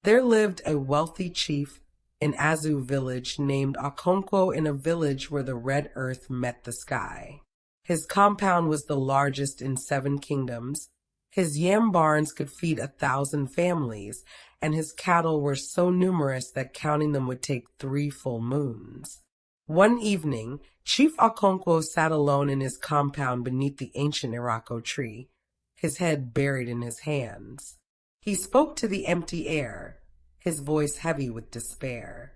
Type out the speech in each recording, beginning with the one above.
There lived a wealthy chief in Azu village named Okonkwo, in a village where the red earth met the sky. His compound was the largest in 7 kingdoms. His yam barns could feed 1,000 families, and his cattle were so numerous that counting them would take 3 full moons. One evening, Chief Okonkwo sat alone in his compound beneath the ancient Irako tree, his head buried in his hands. He spoke to the empty air, his voice heavy with despair.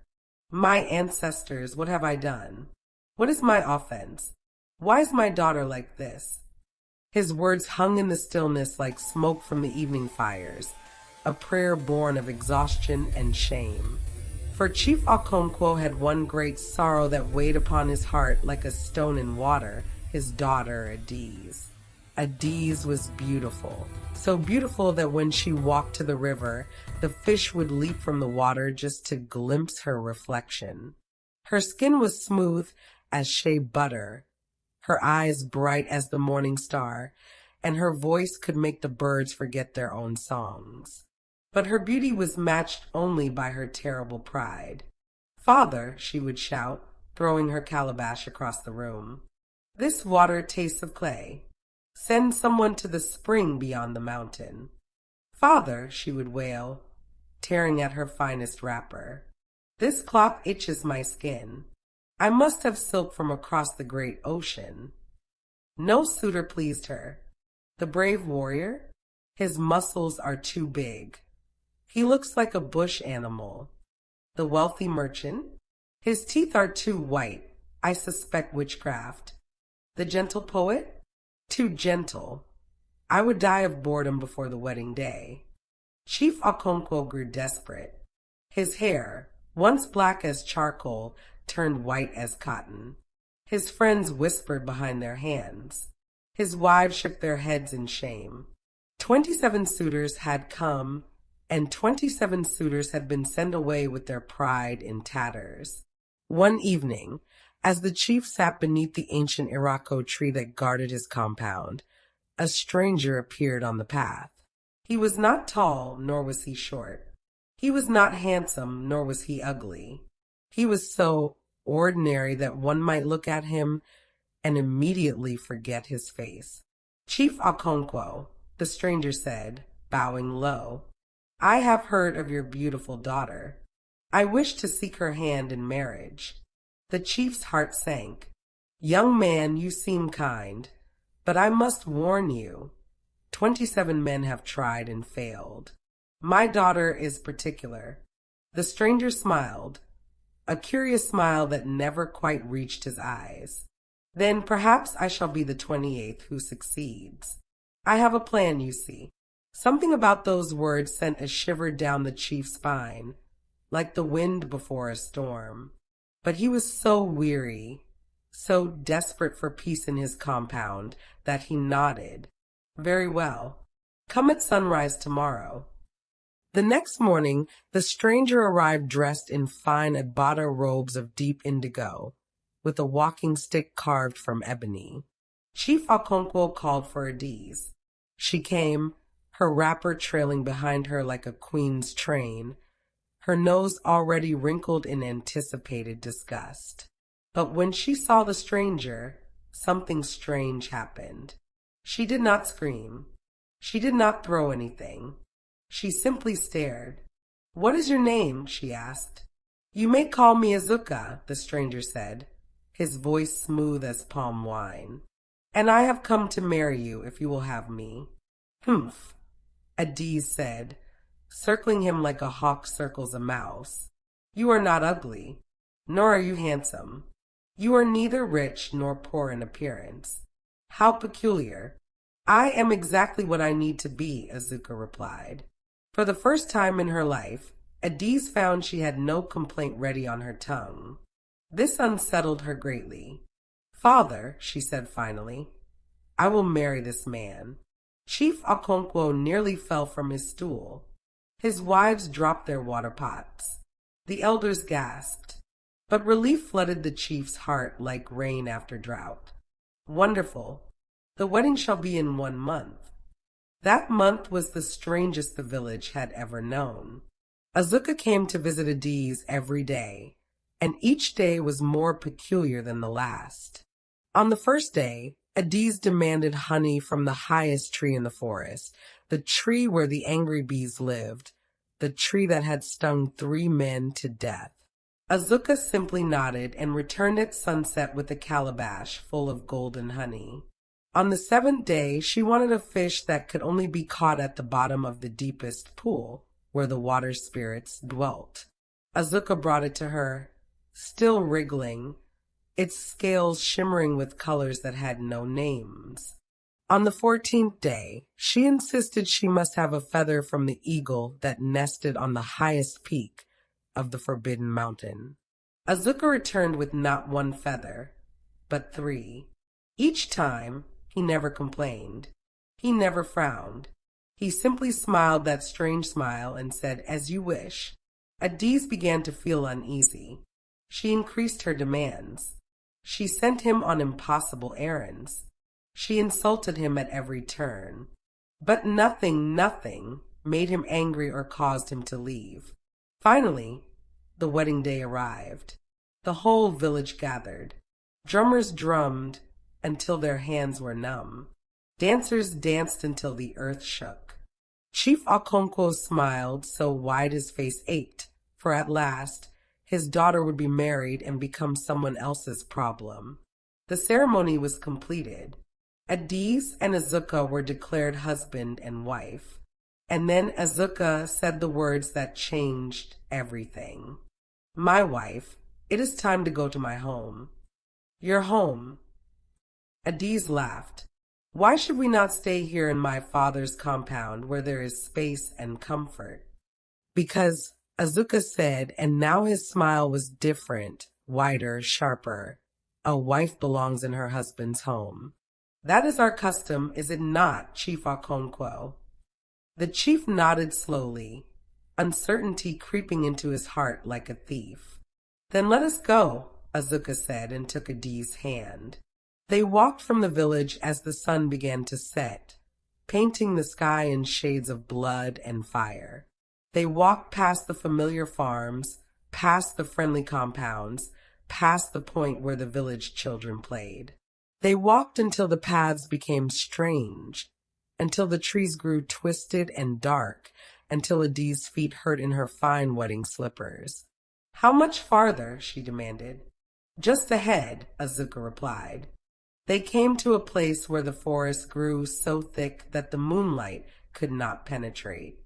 My ancestors, what have I done? What is my offense? Why is my daughter like this? His words hung in the stillness like smoke from the evening fires, a prayer born of exhaustion and shame. For Chief Okonkwo had one great sorrow that weighed upon his heart like a stone in water: his daughter Adaeze. Adaeze was beautiful, so beautiful that when she walked to the river, the fish would leap from the water just to glimpse her reflection. Her skin was smooth as shea butter, her eyes bright as the morning star, and her voice could make the birds forget their own songs. But her beauty was matched only by her terrible pride. "Father," she would shout, throwing her calabash across the room, "this water tastes of clay. Send someone to the spring beyond the mountain." "Father," she would wail, tearing at her finest wrapper, "this cloth itches my skin. I must have silk from across the great ocean." No suitor pleased her. The brave warrior? His muscles are too big. He looks like a bush animal. The wealthy merchant? His teeth are too white. I suspect witchcraft. The gentle poet? Too gentle. I would die of boredom before the wedding day. Chief Okonkwo grew desperate. His hair, once black as charcoal, turned white as cotton. His friends whispered behind their hands. His wives shook their heads in shame. 27 suitors had come, and 27 suitors had been sent away with their pride in tatters. One evening, as the chief sat beneath the ancient Irako tree that guarded his compound, a stranger appeared on the path. He was not tall, nor was he short. He was not handsome, nor was he ugly. He was so ordinary that one might look at him and immediately forget his face. "Chief Okonkwo," the stranger said, bowing low, "I have heard of your beautiful daughter. I wish to seek her hand in marriage." The chief's heart sank. "Young man, you seem kind, but I must warn you, 27 men have tried and failed. My daughter is particular." The stranger smiled, a curious smile that never quite reached his eyes. "Then perhaps I shall be the 28th who succeeds. I have a plan, you see." Something about those words sent a shiver down the chief's spine, like the wind before a storm. But he was so weary, so desperate for peace in his compound, that he nodded. "Very well. Come at sunrise tomorrow." The next morning, the stranger arrived dressed in fine Abata robes of deep indigo, with a walking stick carved from ebony. Chief Okonkwo called for Adaeze. She came, her wrapper trailing behind her like a queen's train, her nose already wrinkled in anticipated disgust. But when she saw the stranger, something strange happened. She did not scream. She did not throw anything. She simply stared. "What is your name?" she asked. "You may call me Azuka," the stranger said, his voice smooth as palm wine. "And I have come to marry you if you will have me." "Humph," Adaeze said, circling him like a hawk circles a mouse. "You are not ugly, nor are you handsome. You are neither rich nor poor in appearance. How peculiar." "I am exactly what I need to be," Azuka replied. For the first time in her life, Adaeze found she had no complaint ready on her tongue. This unsettled her greatly. "Father," she said finally, "I will marry this man." Chief Okonkwo nearly fell from his stool. His wives dropped their water pots. The elders gasped. But relief flooded the chief's heart like rain after drought. "Wonderful. The wedding shall be in 1 month." That month was the strangest the village had ever known. Azuka came to visit Adaeze every day, and each day was more peculiar than the last. On the first day, Adaeze demanded honey from the highest tree in the forest, the tree where the angry bees lived, the tree that had stung 3 men to death. Azuka simply nodded and returned at sunset with a calabash full of golden honey. On the 7th day, she wanted a fish that could only be caught at the bottom of the deepest pool, where the water spirits dwelt. Azuka brought it to her, still wriggling, its scales shimmering with colors that had no names. On the 14th day, she insisted she must have a feather from the eagle that nested on the highest peak of the Forbidden Mountain. Azuka returned with not 1 feather, but 3. Each time, he never complained. He never frowned. He simply smiled that strange smile and said, "As you wish." Adaeze began to feel uneasy. She increased her demands. She sent him on impossible errands. She insulted him at every turn. But nothing made him angry or caused him to leave. Finally, the wedding day arrived. The whole village gathered. Drummers drummed until their hands were numb. Dancers danced until the earth shook. Chief Okonkwo smiled so wide his face ached, for at last his daughter would be married and become someone else's problem. The ceremony was completed. Adaeze and Azuka were declared husband and wife. And then Azuka said the words that changed everything. "My wife, it is time to go to my home." "Your home?" Adaeze laughed. "Why should we not stay here in my father's compound where there is space and comfort?" "Because," Azuka said, and now his smile was different, wider, sharper. "A wife belongs in her husband's home." "That is our custom, is it not, Chief Okonkwo?" The chief nodded slowly, uncertainty creeping into his heart like a thief. "Then let us go," Azuka said, and took Adaeze's hand. They walked from the village as the sun began to set, painting the sky in shades of blood and fire. They walked past the familiar farms, past the friendly compounds, past the point where the village children played. They walked until the paths became strange, until the trees grew twisted and dark, until Adaeze's feet hurt in her fine wedding slippers. "How much farther?" she demanded. "Just ahead," Azuka replied. They came to a place where the forest grew so thick that the moonlight could not penetrate.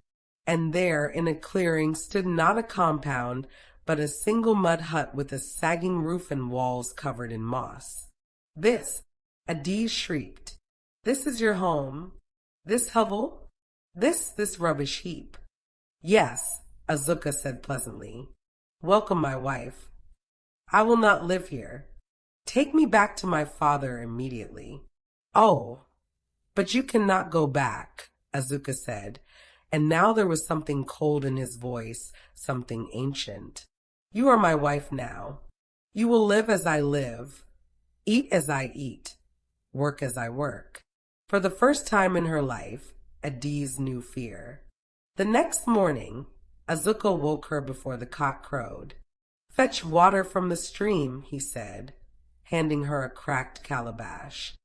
And there, in a clearing, stood not a compound, but a single mud hut with a sagging roof and walls covered in moss. "This," Adaeze shrieked. "This is your home? This hovel? This rubbish heap?" "Yes," Azuka said pleasantly. "Welcome, my wife. I will not live here. Take me back to my father immediately." "Oh, but you cannot go back," Azuka said, and now there was something cold in his voice, something ancient. "You are my wife now. You will live as I live, eat as I eat, work as I work." For the first time in her life, Adaeze knew fear. The next morning, Azuka woke her before the cock crowed. "Fetch water from the stream," he said, handing her a cracked calabash.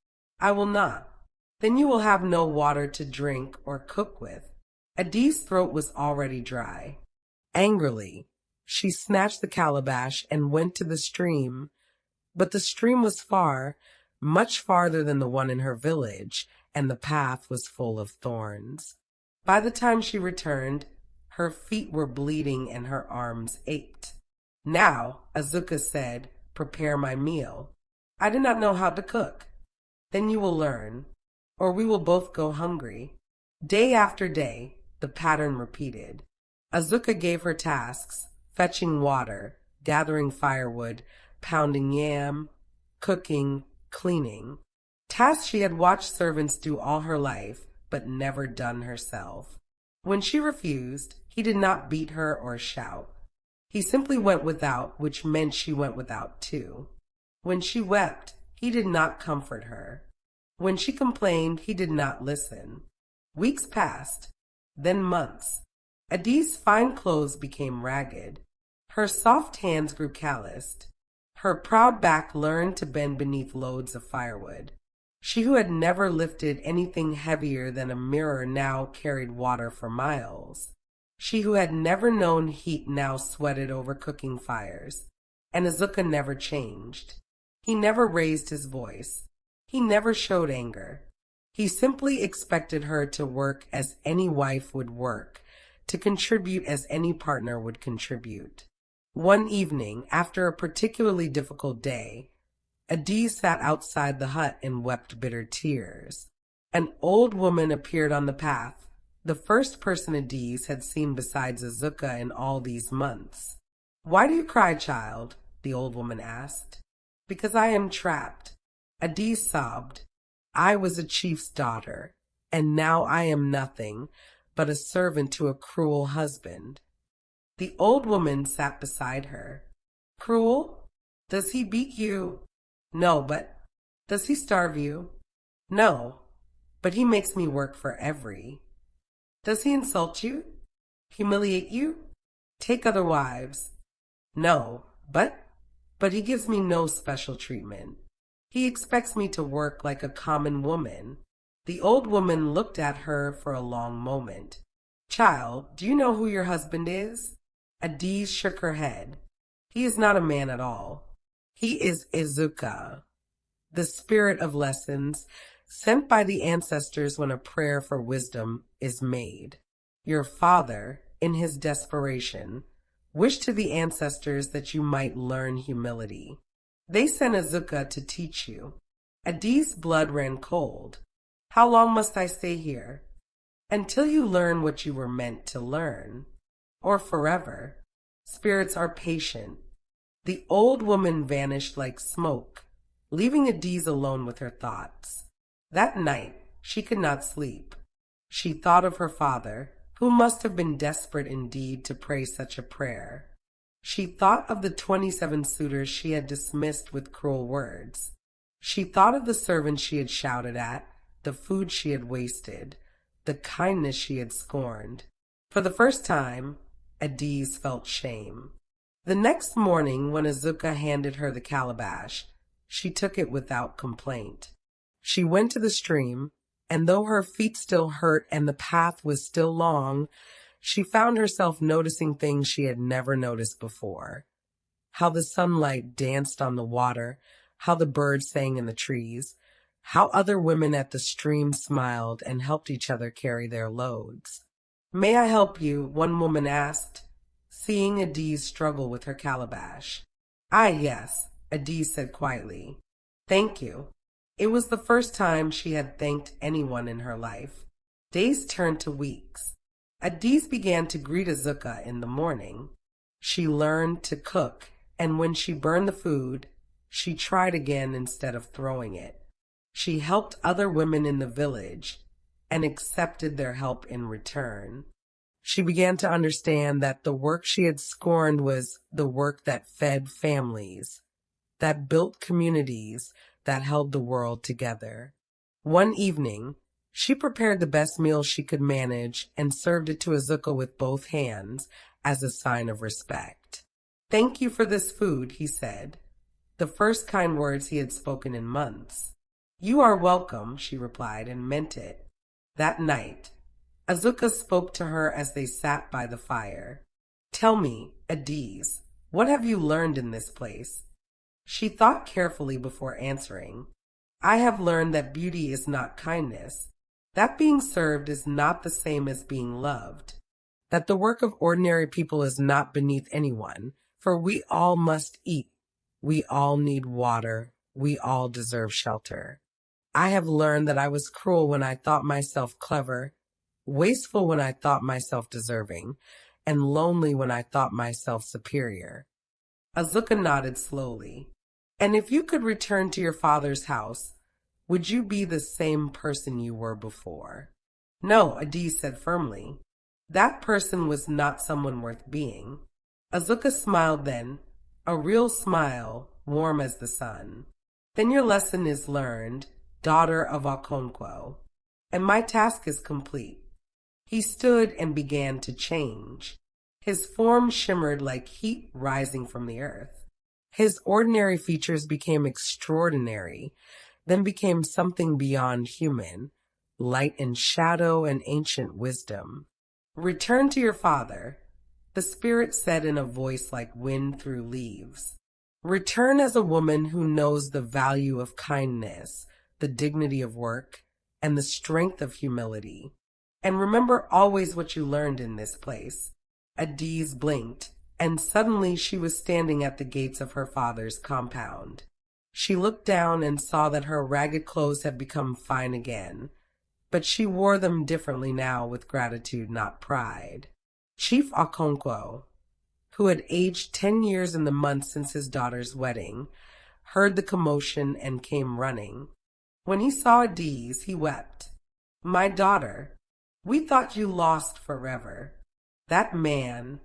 "I will not. Then you will have no water to drink or cook with." Adaeze's throat was already dry. Angrily, she snatched the calabash and went to the stream. But the stream was far, much farther than the one in her village, and the path was full of thorns. By the time she returned, her feet were bleeding and her arms ached. "Now," Azuka said, "prepare my meal. I do not know how to cook." "Then you will learn, or we will both go hungry." Day after day, the pattern repeated. Azuka gave her tasks, fetching water, gathering firewood, pounding yam, cooking, cleaning. Tasks she had watched servants do all her life, but never done herself. When she refused, he did not beat her or shout. He simply went without, which meant she went without too. When she wept, he did not comfort her. When she complained, he did not listen. Weeks passed, then months. Adese's fine clothes became ragged. Her soft hands grew calloused. Her proud back learned to bend beneath loads of firewood. She who had never lifted anything heavier than a mirror now carried water for miles. She who had never known heat now sweated over cooking fires. And Azuka never changed. He never raised his voice. He never showed anger. He simply expected her to work as any wife would work, to contribute as any partner would contribute. One evening, after a particularly difficult day, Adaeze sat outside the hut and wept bitter tears. An old woman appeared on the path, the first person Adaeze had seen besides Azuka in all these months. "Why do you cry, child?" the old woman asked. "Because I am trapped," Adaeze sobbed. "I was a chief's daughter, and now I am nothing but a servant to a cruel husband." The old woman sat beside her. "Cruel? Does he beat you?" "No, but—" "Does he starve you?" "No, but he makes me work for every—" "Does he insult you? Humiliate you? Take other wives?" "No, but he gives me no special treatment. He expects me to work like a common woman." The old woman looked at her for a long moment. "Child, do you know who your husband is?" Adaeze shook her head. "He is not a man at all. He is Azuka, the spirit of lessons, sent by the ancestors when a prayer for wisdom is made. Your father, in his desperation, wished to the ancestors that you might learn humility. They sent Azuka to teach you." Adaeze's blood ran cold. "How long must I stay here?" "Until you learn what you were meant to learn. Or forever. Spirits are patient." The old woman vanished like smoke, leaving Adaeze alone with her thoughts. That night, she could not sleep. She thought of her father, who must have been desperate indeed to pray such a prayer. She thought of the 27 suitors she had dismissed with cruel words. She thought of the servants she had shouted at, the food she had wasted, the kindness she had scorned. For the first time, Adaeze felt shame. The next morning, when Azuka handed her the calabash, she took it without complaint. She went to the stream, and though her feet still hurt and the path was still long, she found herself noticing things she had never noticed before. How the sunlight danced on the water, how the birds sang in the trees, how other women at the stream smiled and helped each other carry their loads. "May I help you?" one woman asked, seeing Adaeze struggle with her calabash. "Ah, yes," Adaeze said quietly. "Thank you." It was the first time she had thanked anyone in her life. Days turned to weeks. Adaeze began to greet Azuka in the morning. She learned to cook, and when she burned the food, she tried again instead of throwing it. She helped other women in the village and accepted their help in return. She began to understand that the work she had scorned was the work that fed families, that built communities, that held the world together. One evening, she prepared the best meal she could manage and served it to Azuka with both hands as a sign of respect. "Thank you for this food," he said, the first kind words he had spoken in months. "You are welcome," she replied, and meant it. That night, Azuka spoke to her as they sat by the fire. "Tell me, Adaeze, what have you learned in this place?" She thought carefully before answering. "I have learned that beauty is not kindness, that being served is not the same as being loved, that the work of ordinary people is not beneath anyone, for we all must eat, we all need water, we all deserve shelter. I have learned that I was cruel when I thought myself clever, wasteful when I thought myself deserving, and lonely when I thought myself superior." Azuka nodded slowly. "And if you could return to your father's house, would you be the same person you were before?" "No," Adaeze said firmly. "That person was not someone worth being." Azuka smiled then, a real smile, warm as the sun. "Then your lesson is learned, daughter of Okonkwo, and my task is complete." He stood and began to change. His form shimmered like heat rising from the earth. His ordinary features became extraordinary, then became something beyond human, light and shadow and ancient wisdom. "Return to your father," the spirit said in a voice like wind through leaves. "Return as a woman who knows the value of kindness, the dignity of work, and the strength of humility. And remember always what you learned in this place." Adaeze blinked, and suddenly she was standing at the gates of her father's compound. She looked down and saw that her ragged clothes had become fine again, but she wore them differently now, with gratitude, not pride. Chief Okonkwo, who had aged 10 years in the month since his daughter's wedding, heard the commotion and came running. When he saw Adaeze, he wept. "My daughter, we thought you lost forever. That man,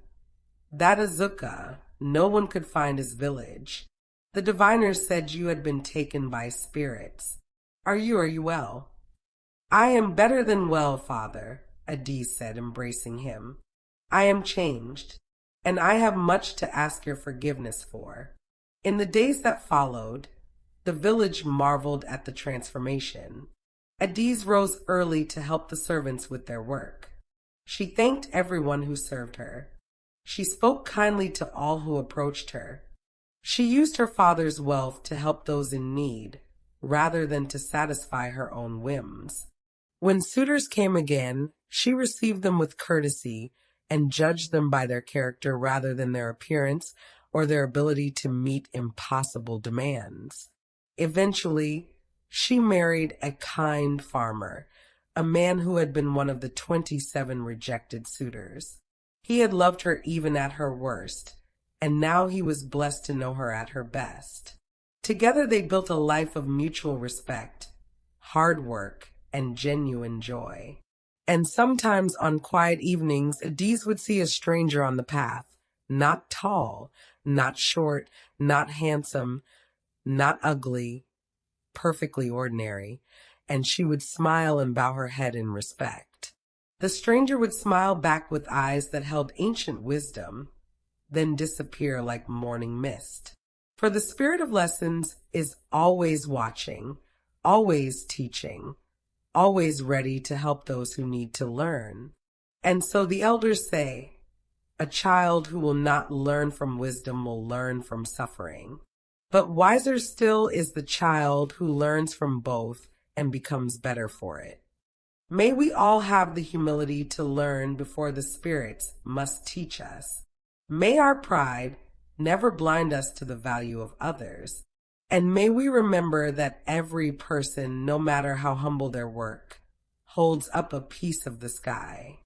that Azuka, no one could find his village. The diviners said you had been taken by spirits. Are you well?" "I am better than well, father," Adaeze said, embracing him. "I am changed, and I have much to ask your forgiveness for." In the days that followed, the village marveled at the transformation. Adaeze rose early to help the servants with their work. She thanked everyone who served her. She spoke kindly to all who approached her. She used her father's wealth to help those in need, rather than to satisfy her own whims. When suitors came again, she received them with courtesy and judged them by their character rather than their appearance or their ability to meet impossible demands. Eventually, she married a kind farmer, a man who had been one of the 27 rejected suitors. He had loved her even at her worst, and now he was blessed to know her at her best. Together they built a life of mutual respect, hard work, and genuine joy. And sometimes on quiet evenings, Adaeze would see a stranger on the path, not tall, not short, not handsome, not ugly, perfectly ordinary, and she would smile and bow her head in respect. The stranger would smile back with eyes that held ancient wisdom, then disappear like morning mist. For the spirit of lessons is always watching, always teaching, always ready to help those who need to learn. And so the elders say, a child who will not learn from wisdom will learn from suffering. But wiser still is the child who learns from both and becomes better for it. May we all have the humility to learn before the spirits must teach us. May our pride never blind us to the value of others. And may we remember that every person, no matter how humble their work, holds up a piece of the sky.